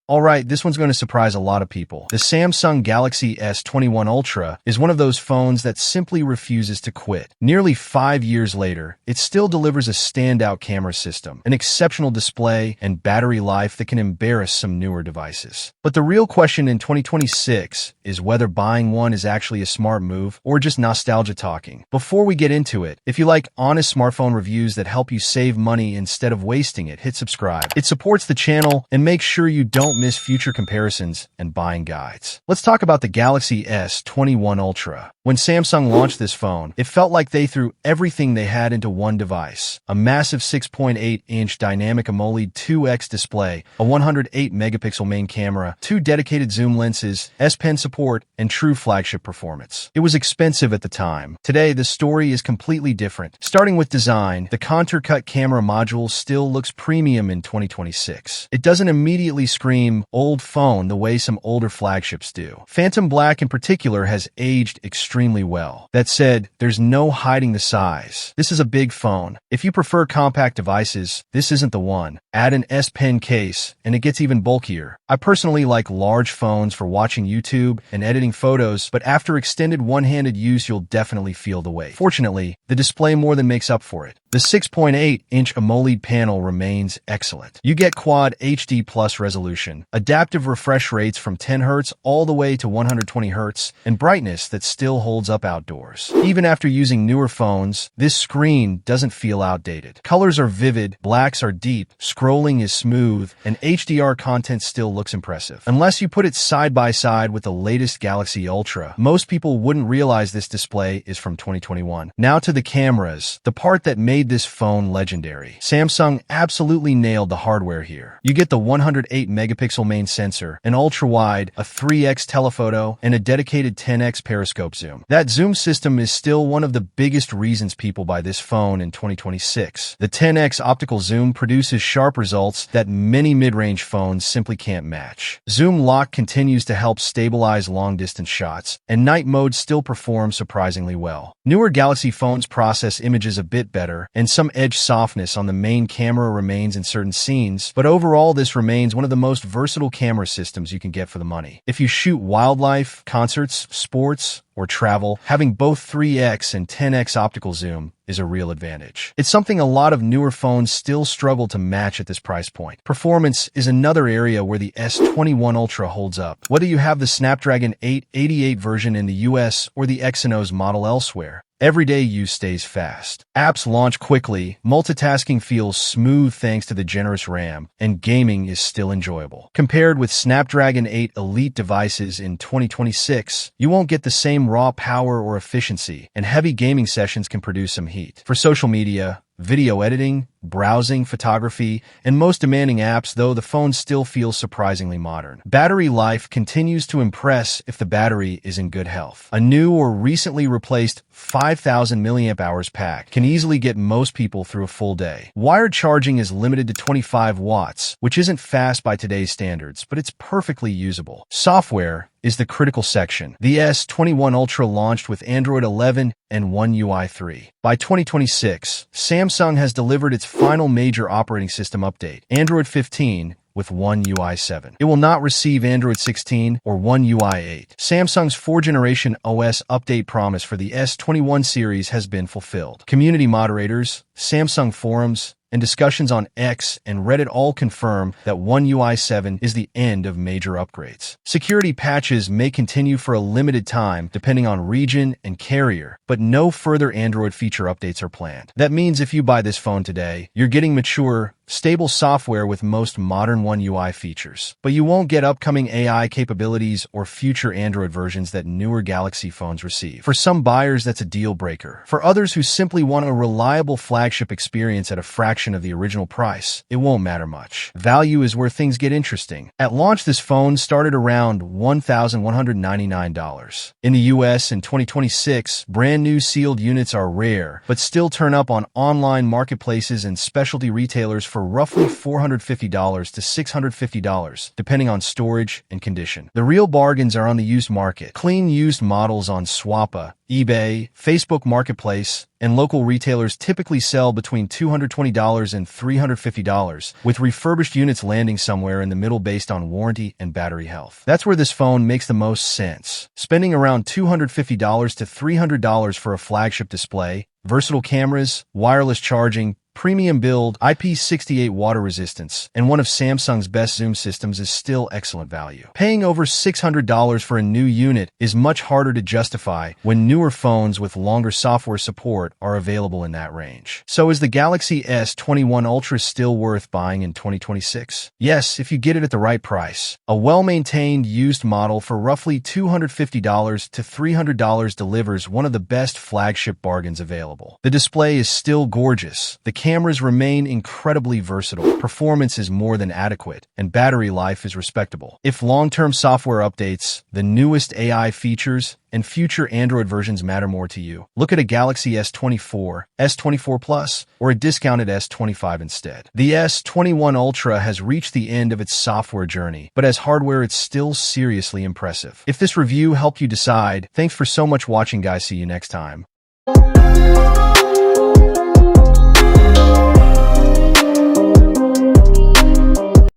Alright, this one's going to surprise a lot of people. The Samsung Galaxy S21 Ultra is one of those phones that simply refuses to quit. Nearly 5 years later, it still delivers a standout camera system, an exceptional display, and battery life that can embarrass some newer devices. But the real question in 2026 is whether buying one is actually a smart move or just nostalgia talking. Before we get into it, if you like honest smartphone reviews that help you save money instead of wasting it, hit subscribe. It supports the channel and make sure you don't miss future comparisons and buying guides. Let's talk about the Galaxy S21 Ultra. When Samsung launched this phone, it felt like they threw everything they had into one device. A massive 6.8-inch dynamic AMOLED 2X display, a 108-megapixel main camera, 2 dedicated zoom lenses, S Pen support, and true flagship performance. It was expensive at the time. Today, the story is completely different. Starting with design, the contour-cut camera module still looks premium in 2026. It doesn't immediately scream old phone the way some older flagships do. Phantom Black in particular has aged extremely well. That said, there's no hiding the size. This is a big phone. If you prefer compact devices, this isn't the one. Add an S Pen case, and it gets even bulkier. I personally like large phones for watching YouTube and editing photos, but after extended one-handed use, you'll definitely feel the weight. Fortunately, the display more than makes up for it. The 6.8-inch AMOLED panel remains excellent. You get Quad HD Plus resolution, adaptive refresh rates from 10 Hz all the way to 120 Hz, and brightness that still holds up outdoors. Even after using newer phones, this screen doesn't feel outdated. Colors are vivid, blacks are deep, scrolling is smooth, and HDR content still looks impressive. Unless you put it side by side with the latest Galaxy Ultra, most people wouldn't realize this display is from 2021. Now to the cameras, the part that made this phone legendary. Samsung absolutely nailed the hardware here. You get the 108-megapixel main sensor, an ultra-wide, a 3x telephoto, and a dedicated 10x periscope zoom. That zoom system is still one of the biggest reasons people buy this phone in 2026. The 10x optical zoom produces sharp results that many mid-range phones simply can't match. Zoom lock continues to help stabilize long-distance shots, and night mode still performs surprisingly well. Newer Galaxy phones process images a bit better, and some edge softness on the main camera remains in certain scenes, but overall this remains one of the most versatile camera systems you can get for the money. If you shoot wildlife, concerts, sports, or travel, having both 3x and 10x optical zoom is a real advantage. It's something a lot of newer phones still struggle to match at this price point. Performance is another area where the S21 Ultra holds up. Whether you have the Snapdragon 888 version in the US or the Exynos model elsewhere, everyday use stays fast. Apps launch quickly, multitasking feels smooth thanks to the generous RAM, and gaming is still enjoyable. Compared with Snapdragon 8 Elite devices in 2026, you won't get the same raw power or efficiency, and heavy gaming sessions can produce some heat. For social media, video editing, browsing, photography, and most demanding apps, though, the phone still feels surprisingly modern. Battery life continues to impress if the battery is in good health. A new or recently replaced 5,000 mAh pack can easily get most people through a full day. Wired charging is limited to 25 watts, which isn't fast by today's standards, but it's perfectly usable. Software is the critical section. The S21 Ultra launched with Android 11 and One UI 3. By 2026, Samsung has delivered its final major operating system update, Android 15, with One UI 7. It will not receive Android 16 or One UI 8. Samsung's 4th-generation OS update promise for the S21 series has been fulfilled. Community moderators, Samsung forums, and discussions on X and Reddit all confirm that One UI 7 is the end of major upgrades. Security patches may continue for a limited time depending on region and carrier, but no further Android feature updates are planned. That means if you buy this phone today, you're getting mature, stable software with most modern One UI features. But you won't get upcoming AI capabilities or future Android versions that newer Galaxy phones receive. For some buyers, that's a deal breaker. For others who simply want a reliable flagship experience at a fraction of the original price, it won't matter much. Value is where things get interesting. At launch, this phone started around $1,199. In the US in 2026, brand new sealed units are rare, but still turn up on online marketplaces and specialty retailers for roughly $450 to $650, depending on storage and condition. The real bargains are on the used market. Clean used models on Swappa, eBay, Facebook Marketplace, and local retailers typically sell between $220 and $350, with refurbished units landing somewhere in the middle based on warranty and battery health. That's where this phone makes the most sense. Spending around $250 to $300 for a flagship display, versatile cameras, wireless charging, premium build, IP68 water resistance, and one of Samsung's best zoom systems is still excellent value. Paying over $600 for a new unit is much harder to justify when newer phones with longer software support are available in that range. So is the Galaxy S21 Ultra still worth buying in 2026? Yes, if you get it at the right price. A well-maintained used model for roughly $250 to $300 delivers one of the best flagship bargains available. The display is still gorgeous. The cameras remain incredibly versatile, performance is more than adequate, and battery life is respectable. If long-term software updates, the newest AI features, and future Android versions matter more to you, look at a Galaxy S24, S24 Plus, or a discounted S25 instead. The S21 Ultra has reached the end of its software journey, but as hardware it's still seriously impressive. If this review helped you decide, thanks for so much watching guys, see you next time.